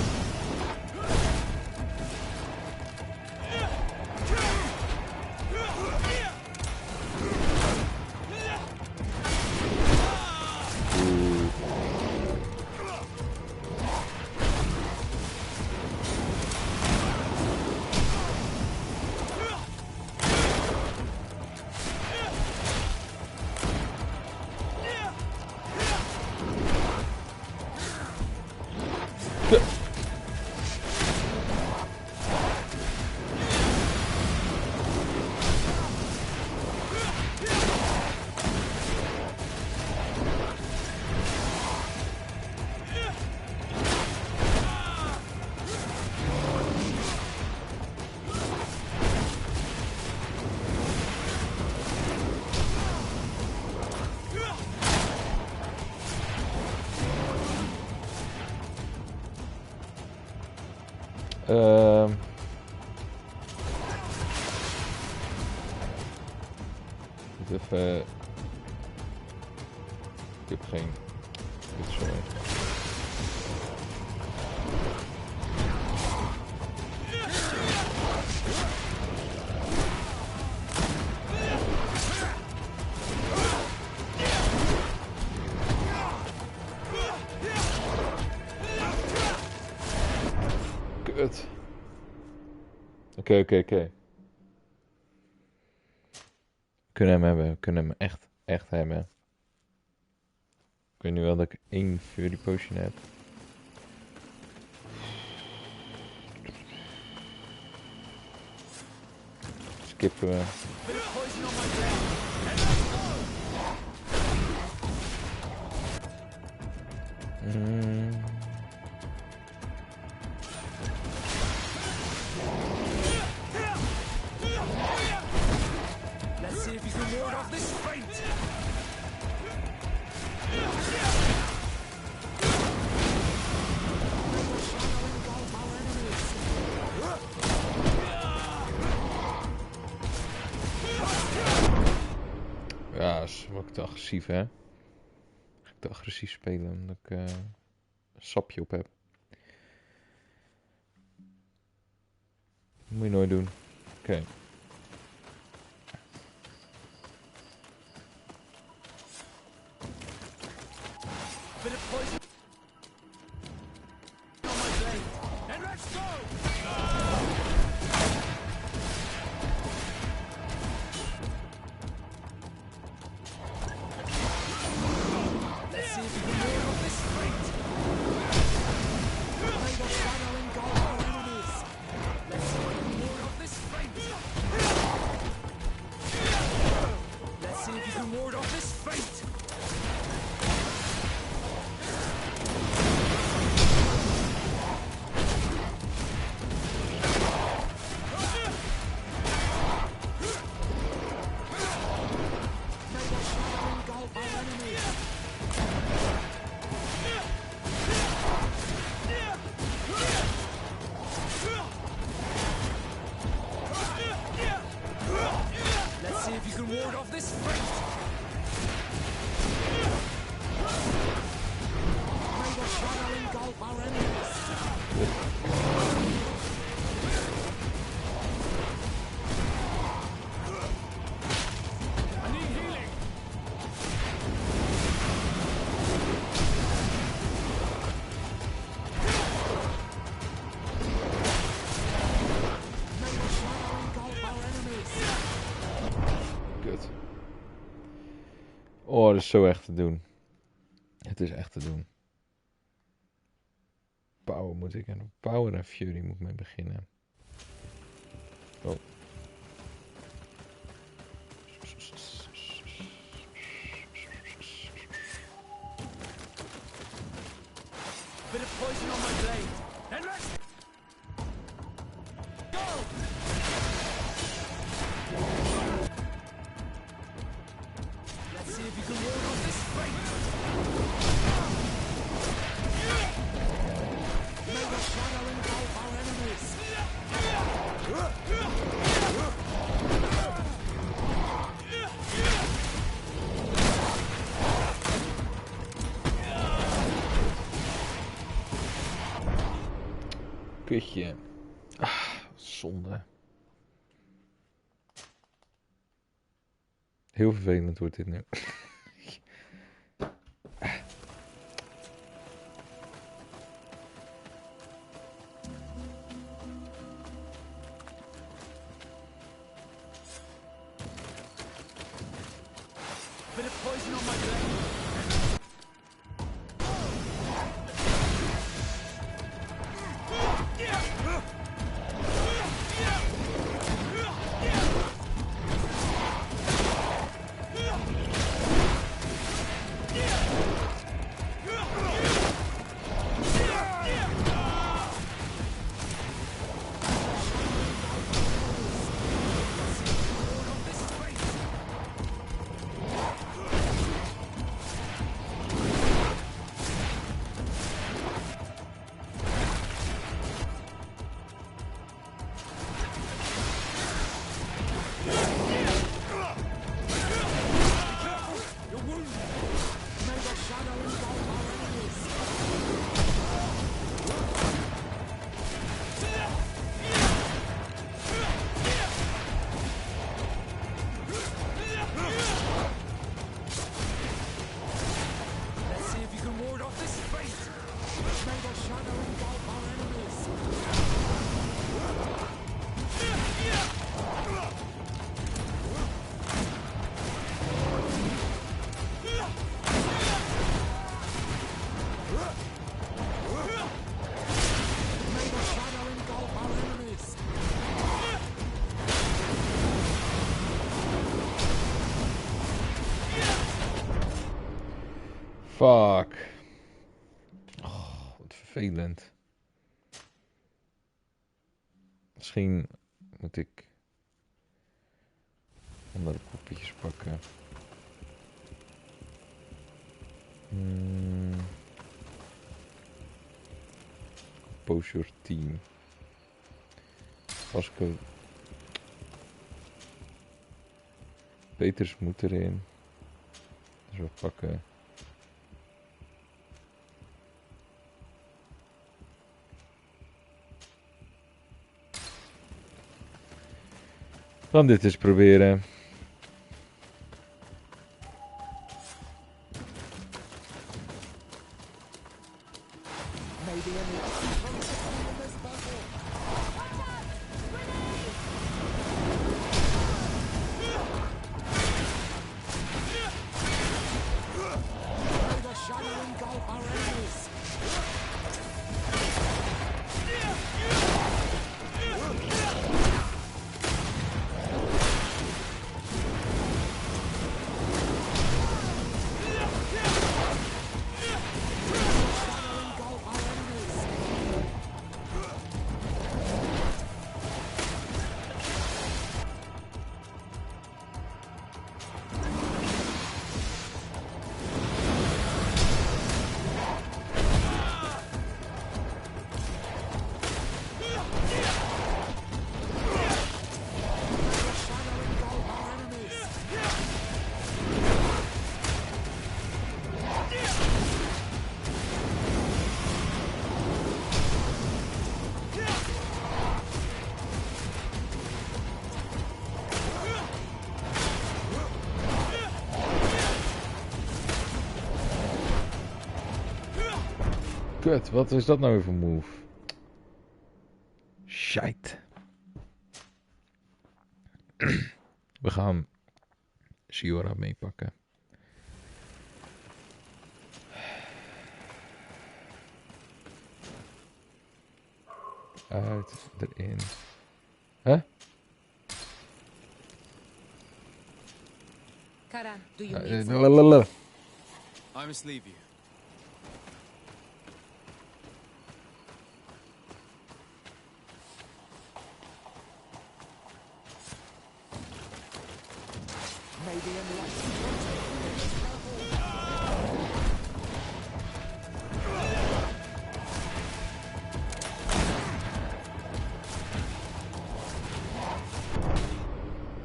Even... Ik heb geen... Sorry. Kut. Oké. We kunnen hem hebben, we kunnen hem echt hebben. Ik weet nu wel dat ik 1 Fury Potion heb. Skippen we. Let's see if you can ward off this fate. Ja, is wat te agressief, hè? Ga ik te agressief spelen omdat ik een sapje op heb. Dat moet je nooit doen. Oké. Bit of poison on my blade. And let's go! Let's see if you can ward off this fate. May the shadow engulf our enemies. Let's see if you can ward off this fate. Let's see if you can ward off this fate. Let's see if you can ward off this fate. May the shadow engulf our enemies. I need healing. May the shadow engulf our enemies. Kut. Oh, dat is zo echt te doen. Het is echt te doen. Power moet ik en Power en Fury moet ik mee beginnen. Oh. Bit of poison on my blade. And let's go! Let's see if you can ward off this fate. May the shadow engulf our enemies. Kutje. Zonde. Heel vervelend wordt dit nu. Bit of poison on my blade. Fuck. Oh, wat vervelend. Misschien moet ik andere kopjes pakken. Compose your team. Vasco. Peters moet erin. Dus we pakken. Dan dit eens proberen. Kut, wat is dat nou weer voor move? Shite. We gaan Shiora meepakken. Uit, erin. Huh? Kara, do you need Lalalala. I must leave you.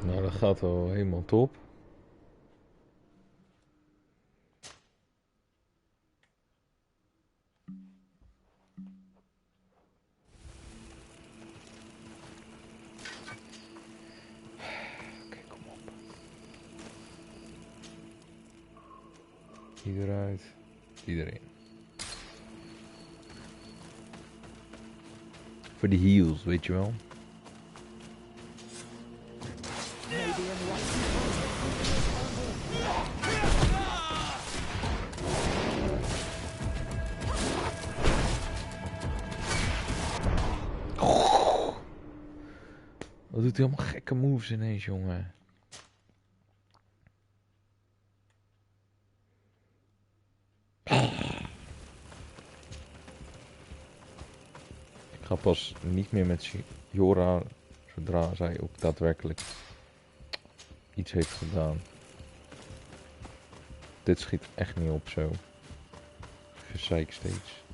Nou, dat gaat wel helemaal top. Oké, kom op. Die eruit, die erin. Voor de heels, weet je wel. Wat doet hij allemaal gekke moves ineens, jongen. Ik ga pas niet meer met Jora zodra zij ook daadwerkelijk iets heeft gedaan. Dit schiet echt niet op zo. Gezeik steeds.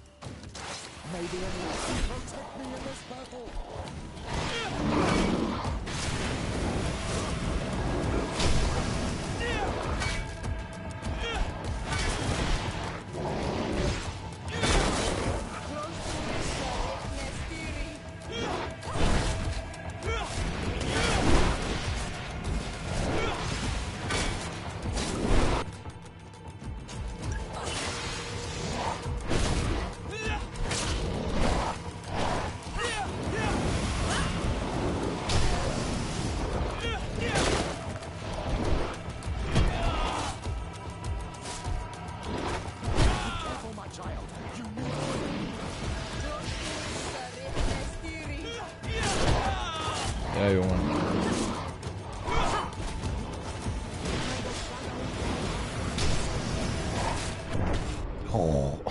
Ja, jongen. Oh.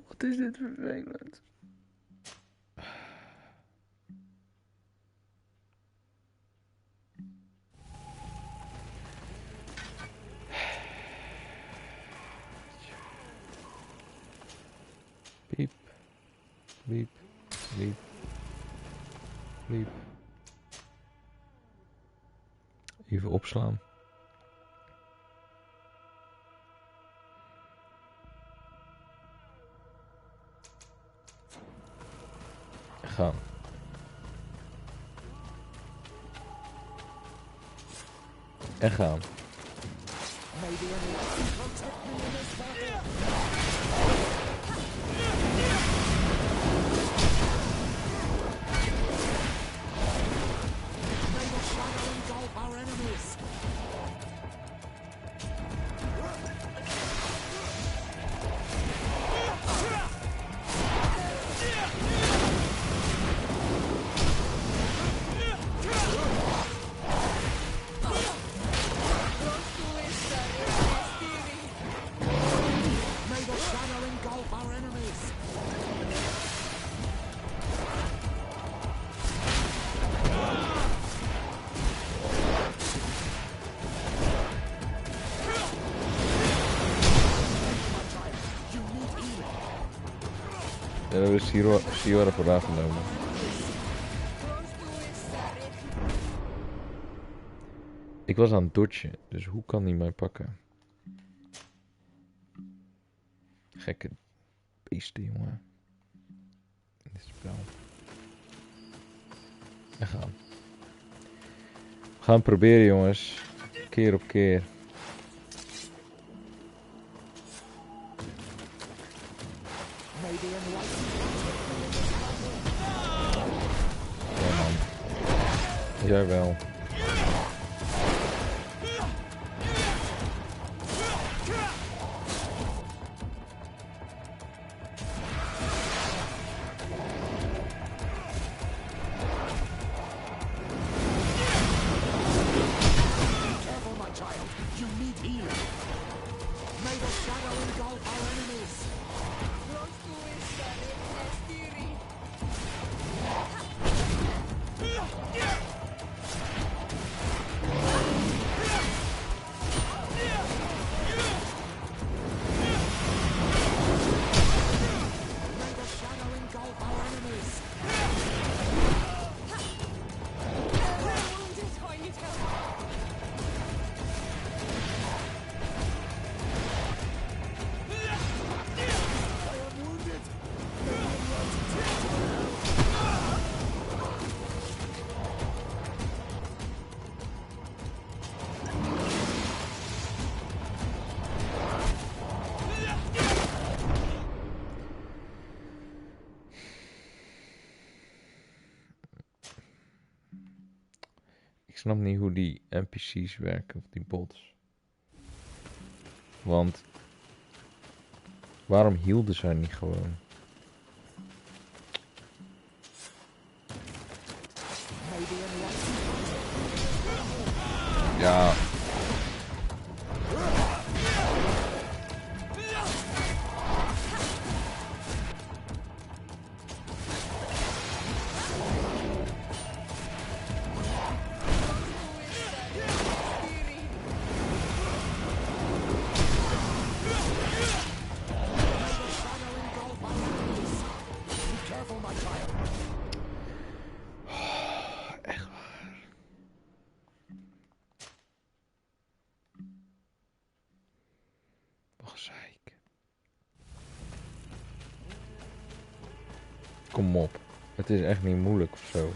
Wat is dit vervelend. Piep. Piep. Piep. Piep. Even opslaan. Gaan. En gaan. Ja, dat is Siora voor daar genomen. Ik was aan het dodgen, dus hoe kan hij mij pakken? Gekke beesten, jongen. In dit spel. En gaan. We gaan het proberen, jongens. Keer op keer. Ja, man. Jij wel. Ik snap niet hoe die NPC's werken, of die bots. Want waarom hielden zij niet gewoon? Ja. Echt waar. Wat gezeik. Kom op. Het is echt niet moeilijk of zo.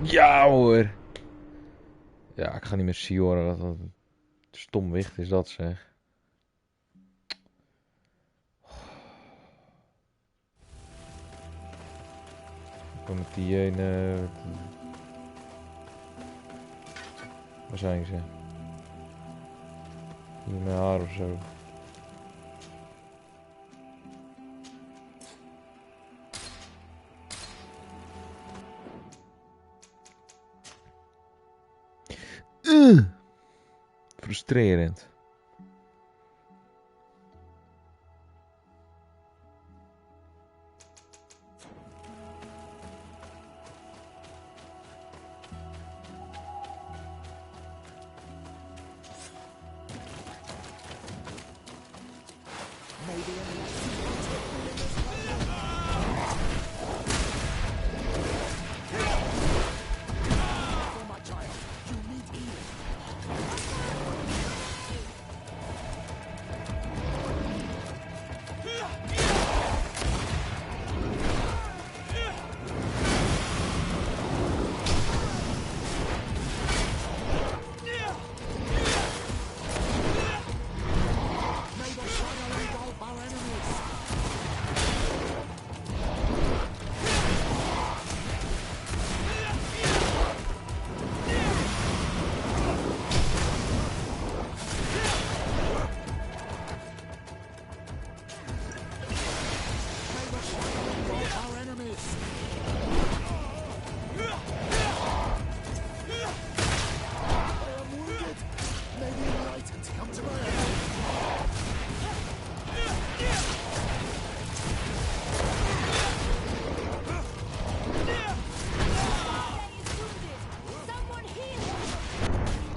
Ja hoor. Ja, ik ga niet meer zien horen. Wat een stom wicht is dat zeg. Ik kom met die ene... Waar zijn ze? Hier met haar of zo. Frustrerend.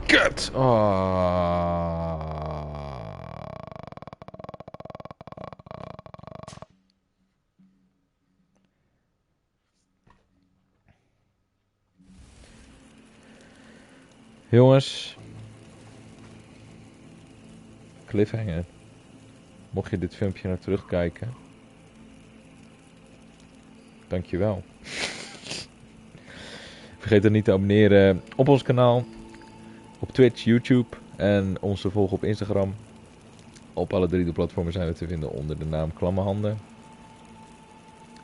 Kut! Oh. Jongens. Cliffhanger. Mocht je dit filmpje nou terugkijken. Dankjewel. Vergeet dan niet te abonneren op ons kanaal. Op Twitch, YouTube. En ons te volgen op Instagram. Op alle 3 de platformen zijn we te vinden onder de naam Klamme Handen.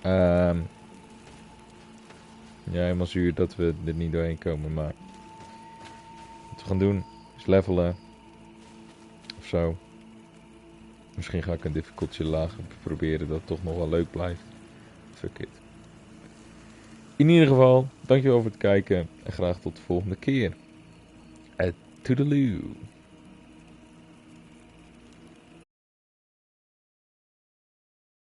Ja, helemaal zuur dat we er niet doorheen komen. Maar wat we gaan doen is levelen. Of zo. Misschien ga ik een difficulty lager proberen dat het toch nog wel leuk blijft. Fuck it. In ieder geval, dankjewel voor het kijken. En graag tot de volgende keer. Toodaloo.